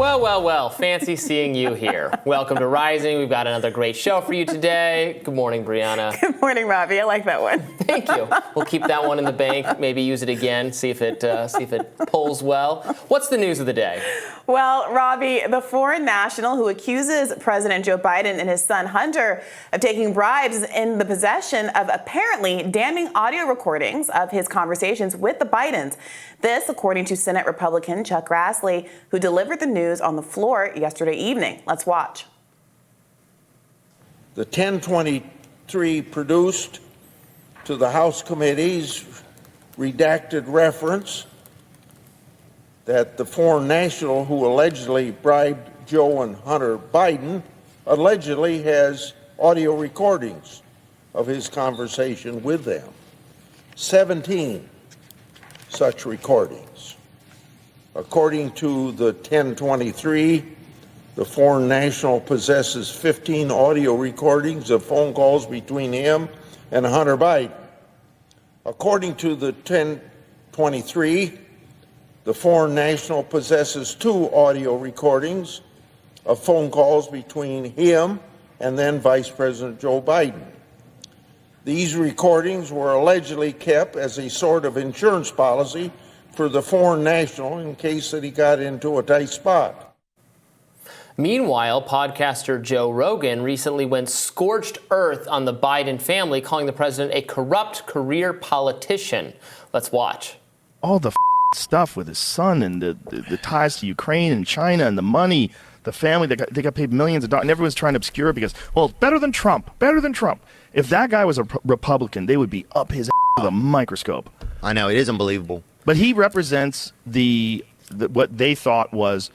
Well, well, well, fancy seeing you here. Welcome to Rising. We've got another great show for you today. Good morning, Briahna. Good morning, Robby. I like that one. Thank you. We'll keep that one in the bank, maybe use it again, see if it pulls well. What's the news of the day? Well, Robby, the foreign national who accuses President Joe Biden and his son Hunter of taking bribes is in the possession of apparently damning audio recordings of his conversations with the Bidens. This, according to Senate Republican Chuck Grassley, who delivered the news on the floor yesterday evening. Let's watch. The 1023 produced to the House committees redacted reference that the foreign national who allegedly bribed Joe and Hunter Biden allegedly has audio recordings of his conversation with them. 17 such recordings. According to the 1023, the foreign national possesses 15 audio recordings of phone calls between him and Hunter Biden. According to the 1023, the foreign national possesses 2 audio recordings of phone calls between him and then Vice President Joe Biden. These recordings were allegedly kept as a sort of insurance policy for the foreign national in case that he got into a tight spot. Meanwhile, podcaster Joe Rogan recently went scorched earth on the Biden family, calling the president a corrupt career politician. Let's watch. All the stuff with his son and the ties to Ukraine and China and the money, the family, they got paid millions of dollars, and everyone's trying to obscure it because, well, it's better than Trump. If that guy was a Republican, they would be up his with a microscope. I know, it is unbelievable. But he represents what they thought was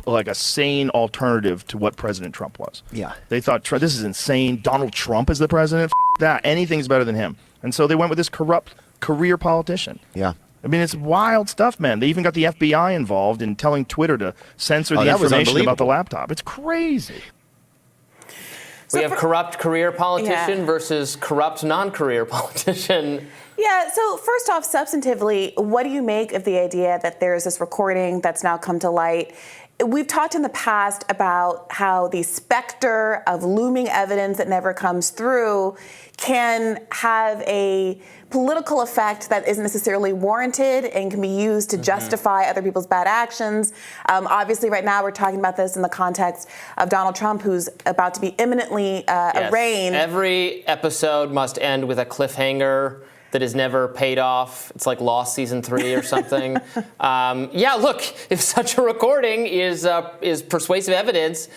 like a sane alternative to what President Trump was. Yeah. They thought, this is insane. Donald Trump is the president. That. Anything's better than him. And so they went with this corrupt career politician. Yeah. I mean, it's wild stuff, man. They even got the FBI involved in telling Twitter to censor the information about the laptop. It's crazy. We have corrupt career politician versus corrupt non-career politician. Yeah, so first off, substantively, what do you make of the idea that there's this recording that's now come to light? We've talked in the past about how the specter of looming evidence that never comes through can have a political effect that isn't necessarily warranted and can be used to justify other people's bad actions. Obviously, right now we're talking about this in the context of Donald Trump, who's about to be imminently arraigned. Every episode must end with a cliffhanger that is never paid off. It's like Lost season 3 or something. Look, if such a recording is persuasive evidence,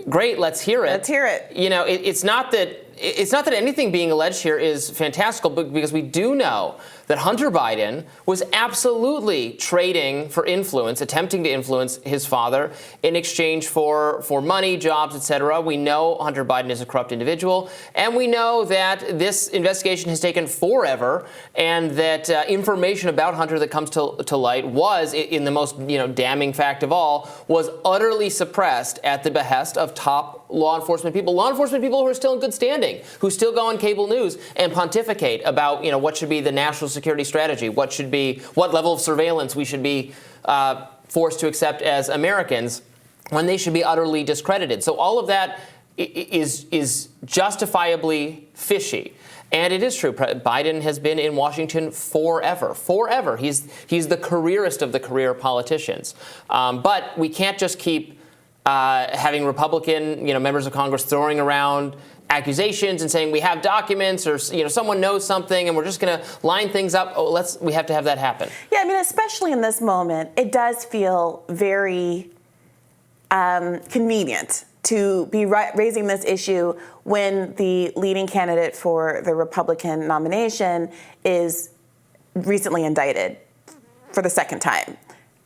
great, let's hear it. Let's hear it. You know, it's not that anything being alleged here is fantastical, but because we do know that Hunter Biden was absolutely trading for influence, attempting to influence his father in exchange for money, jobs, etc. We know Hunter Biden is a corrupt individual, and we know that this investigation has taken forever, and that information about Hunter that comes to light was, in the most damning fact of all, was utterly suppressed at the behest of top law enforcement people who are still in good standing, who still go on cable news and pontificate about what should be the national security strategy, what level of surveillance we should be forced to accept as Americans, when they should be utterly discredited. So all of that is justifiably fishy. And it is true. Biden has been in Washington forever. He's the careerist of the career politicians. But we can't just keep having Republican, members of Congress throwing around accusations and saying we have documents or someone knows something and we're just going to line things up. We have to have that happen. Yeah, I mean, especially in this moment, it does feel very convenient to be raising this issue when the leading candidate for the Republican nomination is recently indicted for the second time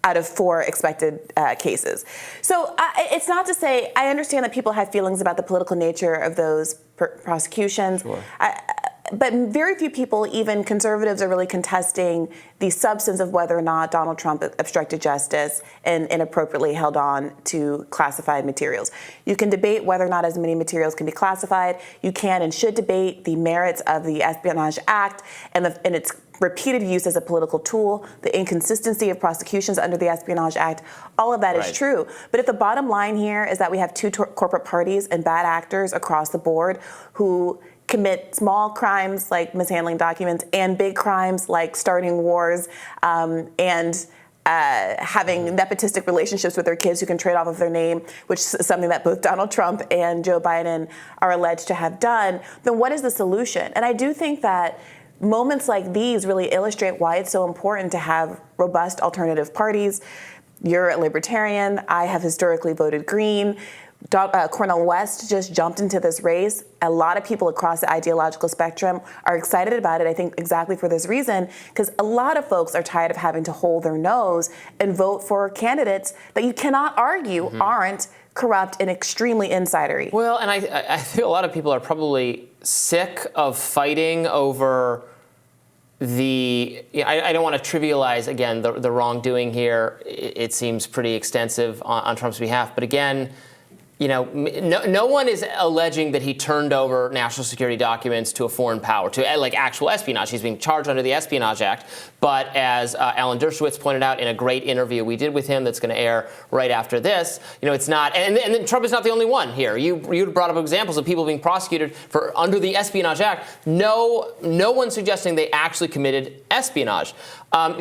out of 4 expected cases. So it's not to say, I understand that people have feelings about the political nature of those prosecutions. Sure. But very few people, even conservatives, are really contesting the substance of whether or not Donald Trump obstructed justice and inappropriately held on to classified materials. You can debate whether or not as many materials can be classified. You can and should debate the merits of the Espionage Act and its repeated use as a political tool, the inconsistency of prosecutions under the Espionage Act, all of that is true. But if the bottom line here is that we have two corporate parties and bad actors across the board who commit small crimes like mishandling documents and big crimes like starting wars and having nepotistic relationships with their kids who can trade off of their name, which is something that both Donald Trump and Joe Biden are alleged to have done, then what is the solution? And I do think that moments like these really illustrate why it's so important to have robust alternative parties. You're a libertarian. I have historically voted Green. Cornel West just jumped into this race. A lot of people across the ideological spectrum are excited about it, I think exactly for this reason, because a lot of folks are tired of having to hold their nose and vote for candidates that you cannot argue aren't corrupt and extremely insidery. Well, and I feel a lot of people are probably sick of fighting over I don't want to trivialize, again, the wrongdoing here. It seems pretty extensive on Trump's behalf. But again, no one is alleging that he turned over national security documents to a foreign power, to like actual espionage. He's being charged under the Espionage Act. But as Alan Dershowitz pointed out in a great interview we did with him that's going to air right after this, it's not, and then Trump is not the only one here. You brought up examples of people being prosecuted for under the Espionage Act. No one suggesting they actually committed espionage.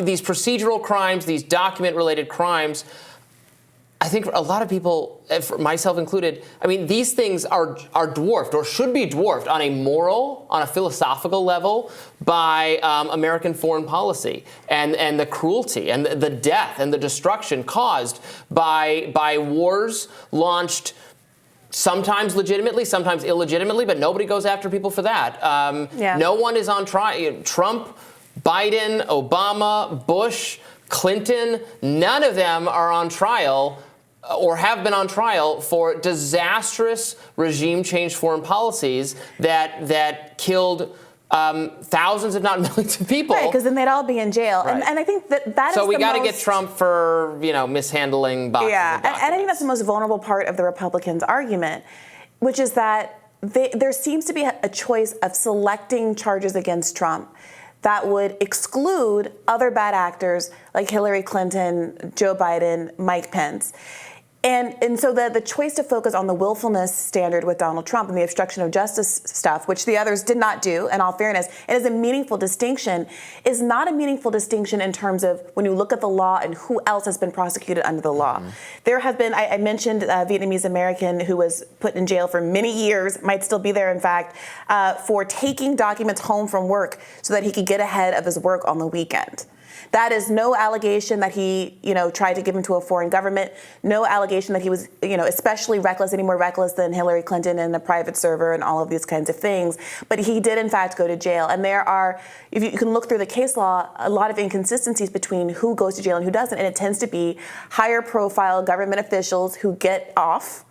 These procedural crimes, these document-related crimes, I think a lot of people, myself included, these things are dwarfed or should be dwarfed on a moral, on a philosophical level by American foreign policy and the cruelty and the death and the destruction caused by wars launched sometimes legitimately, sometimes illegitimately, but nobody goes after people for that. No one is on trial. Trump, Biden, Obama, Bush, Clinton, none of them are on trial or have been on trial for disastrous regime change foreign policies that killed thousands, if not millions of people. Right, because then they'd all be in jail. Right. And I think that is so we got to most... get Trump for, mishandling boxes of documents. And I think that's the most vulnerable part of the Republicans' argument, which is that there seems to be a choice of selecting charges against Trump that would exclude other bad actors like Hillary Clinton, Joe Biden, Mike Pence. And so the choice to focus on the willfulness standard with Donald Trump and the obstruction of justice stuff, which the others did not do, in all fairness, it is a meaningful distinction, is not a meaningful distinction in terms of when you look at the law and who else has been prosecuted under the law. There have been, I mentioned a Vietnamese American who was put in jail for many years, might still be there in fact, for taking documents home from work so that he could get ahead of his work on the weekend. That is no allegation that he, tried to give him to a foreign government. No allegation that he was, especially reckless, any more reckless than Hillary Clinton and a private server and all of these kinds of things. But he did, in fact, go to jail. And there are, if you can look through the case law, a lot of inconsistencies between who goes to jail and who doesn't. And it tends to be higher profile government officials who get off,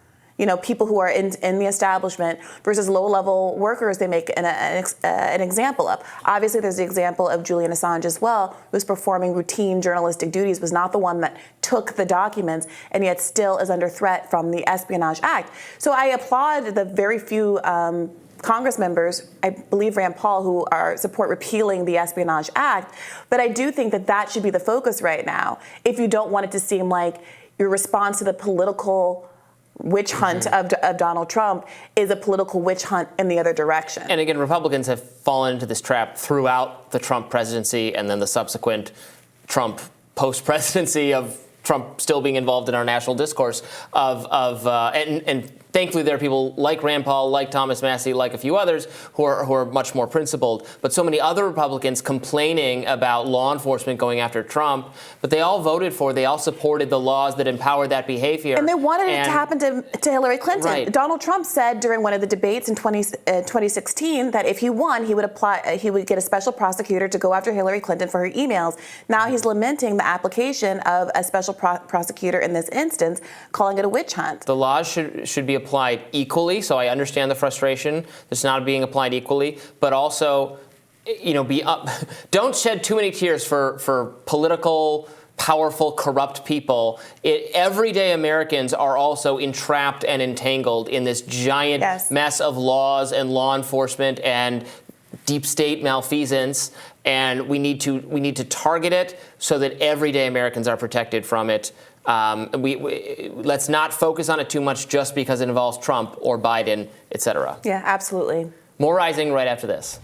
people who are in the establishment versus low-level workers they make an example of. Obviously, there's the example of Julian Assange as well, who was performing routine journalistic duties, was not the one that took the documents, and yet still is under threat from the Espionage Act. So I applaud the very few Congress members, I believe Rand Paul, who support repealing the Espionage Act, but I do think that should be the focus right now, if you don't want it to seem like your response to the political witch hunt of Donald Trump is a political witch hunt in the other direction. And again, Republicans have fallen into this trap throughout the Trump presidency and then the subsequent Trump post-presidency of Trump still being involved in our national discourse and thankfully there are people like Rand Paul, like Thomas Massie, like a few others who are much more principled. But so many other Republicans complaining about law enforcement going after Trump, but they all they all supported the laws that empowered that behavior. And they wanted it to happen to Hillary Clinton. Right. Donald Trump said during one of the debates in 2016 that if he won, he would get a special prosecutor to go after Hillary Clinton for her emails. Now he's lamenting the application of a special prosecutor in this instance, calling it a witch hunt. The laws should be applied equally, so I understand the frustration. It's not being applied equally, but also, don't shed too many tears for political, powerful, corrupt people. Everyday Americans are also entrapped and entangled in this giant mess of laws and law enforcement and deep state malfeasance, and we need to target it so that everyday Americans are protected from it. Let's not focus on it too much just because it involves Trump or Biden, et cetera. Yeah, absolutely. More Rising right after this.